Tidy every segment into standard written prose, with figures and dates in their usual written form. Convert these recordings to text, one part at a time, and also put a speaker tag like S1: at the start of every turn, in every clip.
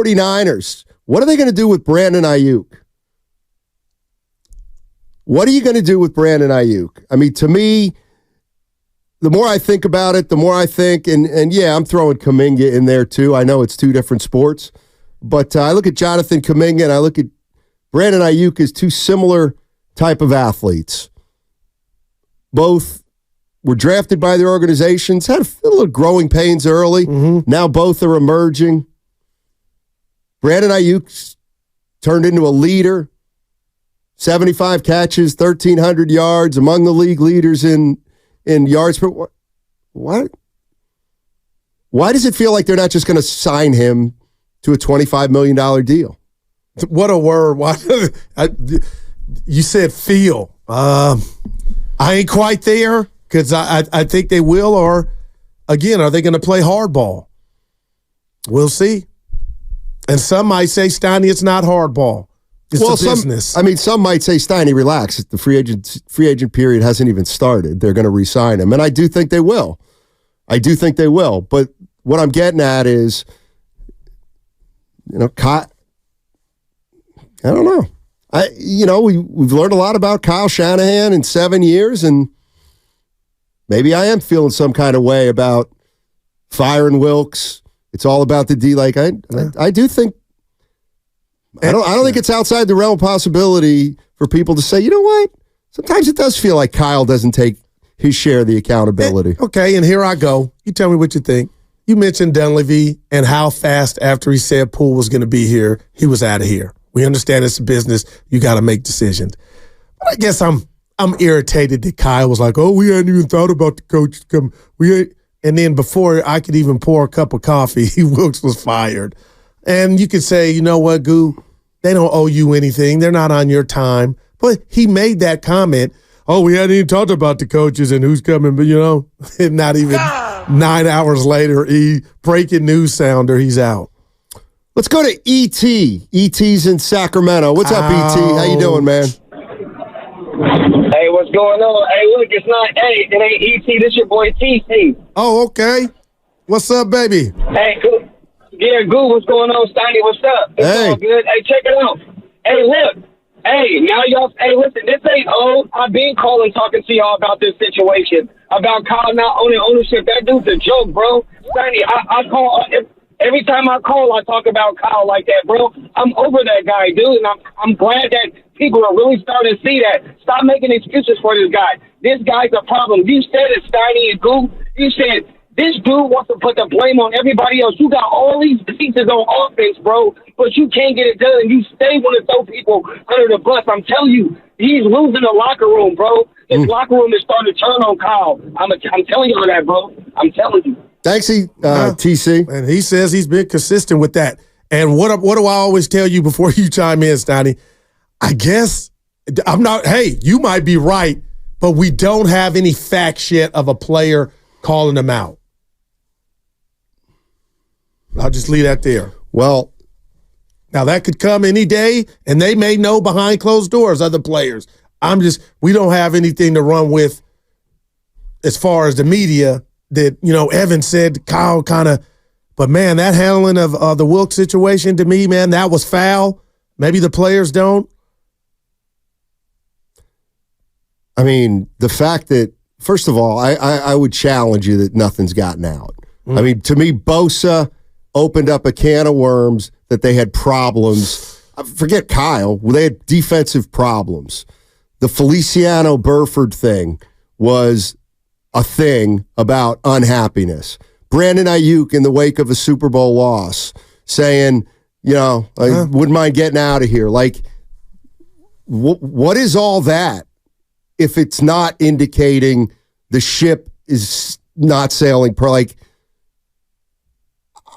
S1: 49ers, what are they going to do with Brandon Aiyuk? What are you going to do with Brandon Aiyuk? I mean, to me, the more I think about it, the more I think, and yeah, I'm throwing Kuminga in there too. I know it's two different sports, but I look at Jonathan Kuminga and I look at Brandon Aiyuk as two similar type of athletes. Both were drafted by their organizations, had a little growing pains early. Mm-hmm. Now both are emerging. Brandon Aiyuk's turned into a leader. 75 catches, 1,300 yards, among the league leaders in yards per. Why does it feel like they're not just going to sign him to a $25 million deal?
S2: What a word. You said feel. I ain't quite there because I think they will, or, again, are they going to play hardball? We'll see. And some might say, Steiny, it's not hardball. It's a business.
S1: Some might say, Steiny, relax. The free agent period hasn't even started. They're going to re-sign him. And I do think they will. But what I'm getting at is, I don't know. We've learned a lot about Kyle Shanahan in 7 years, and maybe I am feeling some kind of way about firing Wilkes. It's all about the D. I do think. I don't think it's outside the realm of possibility for people to say, you know what? Sometimes it does feel like Kyle doesn't take his share of the accountability.
S2: Okay, and here I go. You tell me what you think. You mentioned Dunleavy and how fast after he said Poole was going to be here, he was out of here. We understand it's a business. You got to make decisions. But I guess I'm irritated that Kyle was like, oh, we hadn't even thought about the coach to come. And then before I could even pour a cup of coffee, Wilkes was fired. And you could say, you know what, Goo, they don't owe you anything. They're not on your time. But he made that comment, oh, we hadn't even talked about the coaches and who's coming. But, not even 9 hours later, breaking news sounder, he's out.
S1: Let's go to E.T. E.T.'s in Sacramento. What's up, E.T.? How you doing, man?
S3: Hey, what's going on? Hey, look, it ain't E.T. This your boy T.C.
S2: Oh, okay. What's up, baby?
S3: Hey, cool. Yeah, Goo, what's going on? Steiny, what's up? It's all good. Hey, check it out. Hey, look. Hey, now y'all, listen, this ain't old. I've been talking to y'all about this situation, about Kyle not owning ownership. That dude's a joke, bro. Steiny, I call, every time I call, I talk about Kyle like that, bro. I'm over that guy, dude, and I'm glad that people are really starting to see that. Stop making excuses for this guy. This guy's a problem. You said it, Steiny and Goo. You said this dude wants to put the blame on everybody else. You got all these pieces on offense, bro, but you can't get it done, and you stay want to throw people under the bus. I'm telling you, he's losing the locker room, bro. His locker room is starting to turn on Kyle. I'm telling you that, bro. I'm telling you.
S1: Thanks, TC.
S2: And he says he's been consistent with that. And what do I always tell you before you chime in, Steiny? I guess I'm not. Hey, you might be right, but we don't have any facts yet of a player calling him out. I'll just leave that there.
S1: Well,
S2: now that could come any day, and they may know behind closed doors, other players. We don't have anything to run with as far as the media that, Evan said Kyle kind of, but man, that handling of the Wilkes situation to me, man, that was foul. Maybe the players don't.
S1: I mean, the fact that, first of all, I would challenge you that nothing's gotten out. I mean, to me, Bosa opened up a can of worms that they had problems. Forget Kyle. They had defensive problems. The Feliciano Burford thing was a thing about unhappiness. Brandon Aiyuk in the wake of a Super Bowl loss saying, I wouldn't mind getting out of here. Like, what is all that if it's not indicating the ship is not sailing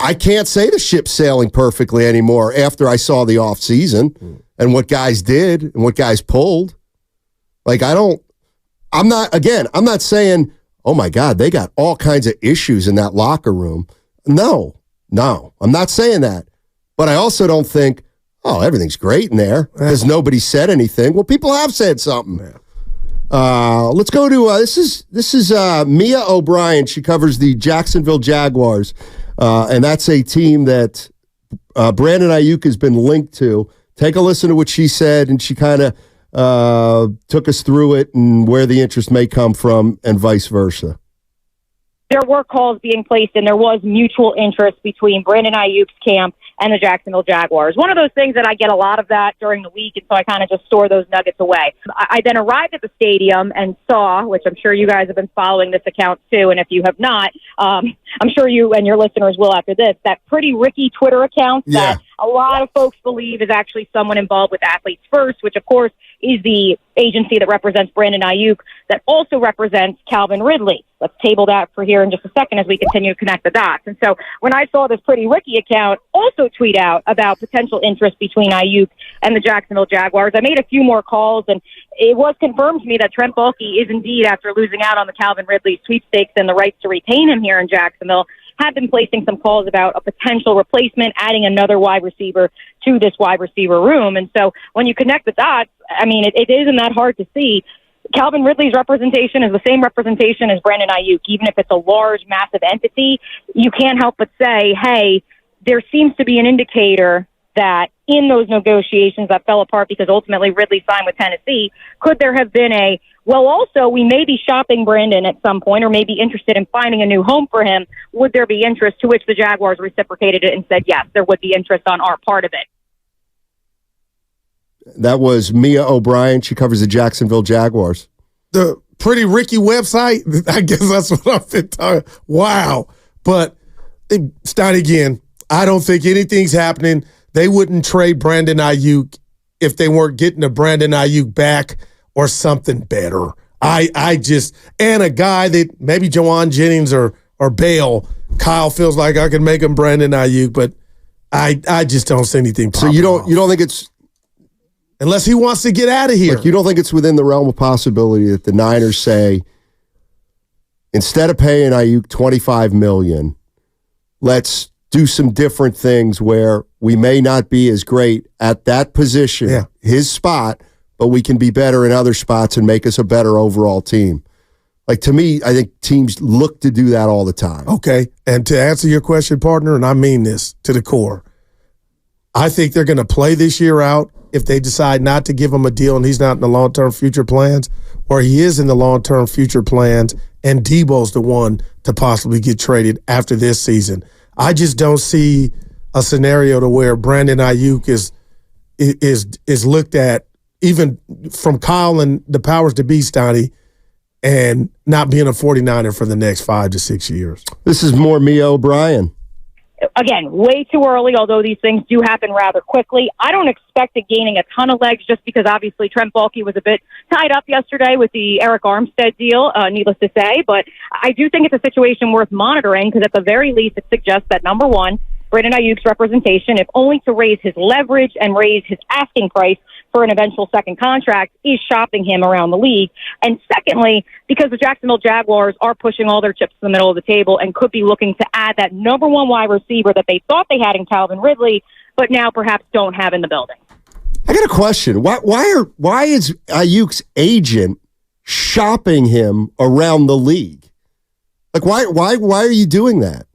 S1: I can't say the ship's sailing perfectly anymore after I saw the offseason and what guys did and what guys pulled. I'm not saying, oh my God, they got all kinds of issues in that locker room. No, I'm not saying that. But I also don't think, oh, everything's great in there because nobody said anything. Well, people have said something. Let's go to, this is Mia O'Brien. She covers the Jacksonville Jaguars. And that's a team that Brandon Aiyuk has been linked to. Take a listen to what she said, and she kind of took us through it and where the interest may come from and vice versa.
S4: There were calls being placed, and there was mutual interest between Brandon Aiyuk's camp and the Jacksonville Jaguars. One of those things that I get a lot of that during the week, and so I kind of just store those nuggets away. I then arrived at the stadium and saw, which I'm sure you guys have been following this account too, and if you have not, I'm sure you and your listeners will after this, that Pretty Ricky Twitter account that a lot of folks believe is actually someone involved with Athletes First, which of course is the agency that represents Brandon Aiyuk, that also represents Calvin Ridley. Let's table that for here in just a second as we continue to connect the dots. And so when I saw this Pretty Ricky account also tweet out about potential interest between Aiyuk and the Jacksonville Jaguars, I made a few more calls, and it was confirmed to me that Trent Baalke is indeed, after losing out on the Calvin Ridley sweepstakes and the rights to retain him here in Jacksonville, have been placing some calls about a potential replacement, adding another wide receiver to this wide receiver room. And so when you connect the dots, I mean, it isn't that hard to see. Calvin Ridley's representation is the same representation as Brandon Aiyuk. Even if it's a large, massive entity, you can't help but say, hey, there seems to be an indicator that in those negotiations that fell apart because ultimately Ridley signed with Tennessee, could there have been also, we may be shopping Brandon at some point or may be interested in finding a new home for him. Would there be interest? To which the Jaguars reciprocated it and said, yes, there would be interest on our part of it.
S1: That was Mia O'Brien. She covers the Jacksonville Jaguars.
S2: The Pretty Ricky website, I guess that's what I've been talking. Wow. But, Steiny, again, I don't think anything's happening. They wouldn't trade Brandon Aiyuk if they weren't getting a Brandon Aiyuk back or something better. I just, and a guy that maybe Jawan Jennings or Bale, Kyle feels like I can make him Brandon Aiyuk, but I just don't see anything.
S1: So you don't think it's,
S2: unless he wants to get out of here.
S1: Like, you don't think it's within the realm of possibility that the Niners say, instead of paying Aiyuk $25 million, let's do some different things where we may not be as great at that position, his spot, but we can be better in other spots and make us a better overall team. Like, to me, I think teams look to do that all the time.
S2: Okay, and to answer your question, partner, and I mean this to the core, I think they're going to play this year out if they decide not to give him a deal and he's not in the long-term future plans, or he is in the long-term future plans and Debo's the one to possibly get traded after this season. I just don't see a scenario to where Brandon Aiyuk is looked at, even from Kyle and the powers to be, Steiny, and not being a 49er for the next 5 to 6 years.
S1: This is more Mia O'Brien.
S4: Again, way too early, although these things do happen rather quickly. I don't expect it gaining a ton of legs just because obviously Trent Baalke was a bit tied up yesterday with the Eric Armstead deal, needless to say. But I do think it's a situation worth monitoring because at the very least it suggests that, number one, Brandon Aiyuk's representation, if only to raise his leverage and raise his asking price for an eventual second contract, is shopping him around the league. And secondly, because the Jacksonville Jaguars are pushing all their chips to the middle of the table and could be looking to add that number one wide receiver that they thought they had in Calvin Ridley, but now perhaps don't have in the building.
S1: I got a question. Why is Aiyuk's agent shopping him around the league? Like, why are you doing that?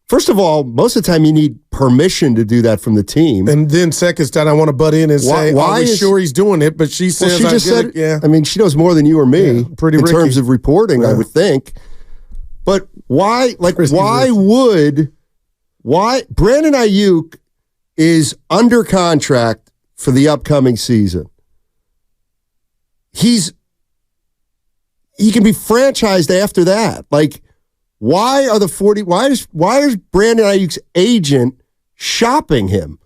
S1: First of all, most of the time you need permission to do that from the team.
S2: And then second time, I want to butt in and say, are we sure he's doing it? But she says,
S1: she just said,
S2: yeah.
S1: I mean, she knows more than you or me in terms of reporting, I would think. But why Brandon Aiyuk is under contract for the upcoming season. He can be franchised after that. Like, why is Brandon Aiyuk's agent shopping him?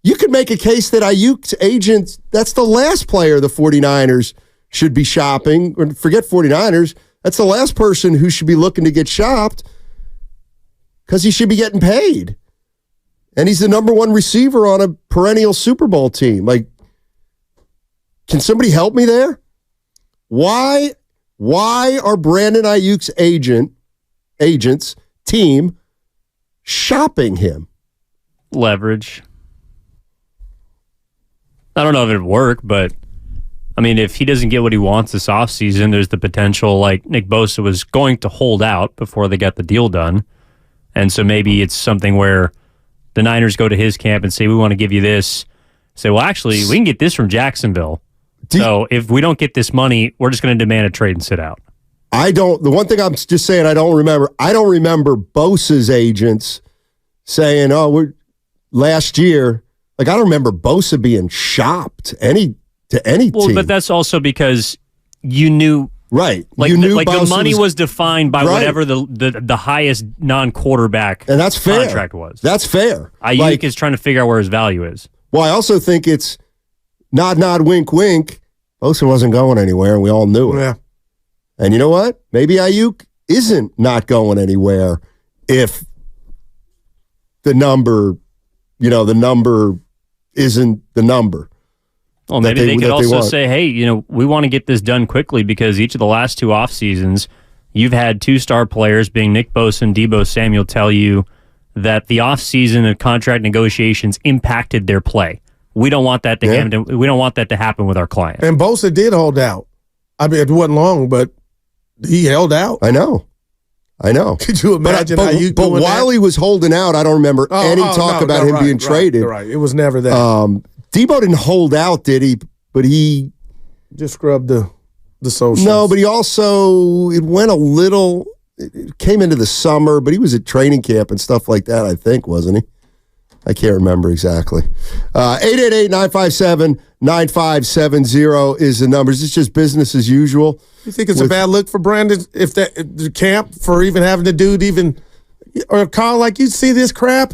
S1: You could make a case that Aiyuk's agent, that's the last player the 49ers should be shopping. Or forget 49ers, that's the last person who should be looking to get shopped because he should be getting paid. And he's the number one receiver on a perennial Super Bowl team. Like, can somebody help me there? Why are Brandon Aiyuk's agent's team shopping him?
S5: Leverage. I don't know if it'd work, but I mean, if he doesn't get what he wants this offseason, there's the potential, like Nick Bosa was going to hold out before they got the deal done. And so maybe it's something where the Niners go to his camp and say, we want to give you this. Say, well, actually, we can get this from Jacksonville. So if we don't get this money, we're just going to demand a trade and sit out.
S1: The one thing I'm just saying I don't remember Bosa's agents saying, last year, like I don't remember Bosa being shopped to any team.
S5: But that's also because you knew.
S1: Right.
S5: Like,
S1: you knew
S5: the money was defined by whatever the highest non-quarterback
S1: and that's fair.
S5: Contract was.
S1: That's fair.
S5: Aiyuk is trying to figure out where his value is.
S1: Well, I also think it's nod, wink, wink. Bosa wasn't going anywhere, and we all knew it.
S2: Yeah.
S1: And you know what? Maybe Aiyuk isn't not going anywhere if the number isn't the number.
S5: Well, maybe they could also say, hey, we want to get this done quickly because each of the last two off seasons, you've had two star players, being Nick Bosa and Deebo Samuel, tell you that the off season and contract negotiations impacted their play. We don't want that to happen. We don't want that to happen with our client.
S2: And Bosa did hold out. I mean, it wasn't long, but he held out.
S1: I know.
S2: Could you imagine how you?
S1: But while he was holding out, I don't remember any talk about him being traded.
S2: Right. It was never that.
S1: Deebo didn't hold out, did he? But he
S2: just scrubbed the socials.
S1: No, but he also it came into the summer, but he was at training camp and stuff like that, I think, wasn't he? I can't remember exactly. 888-957-9570 is the numbers. It's just business as usual.
S2: You think it's a bad look for Brandon if the camp for even having the dude or Carl, like, you see this crap?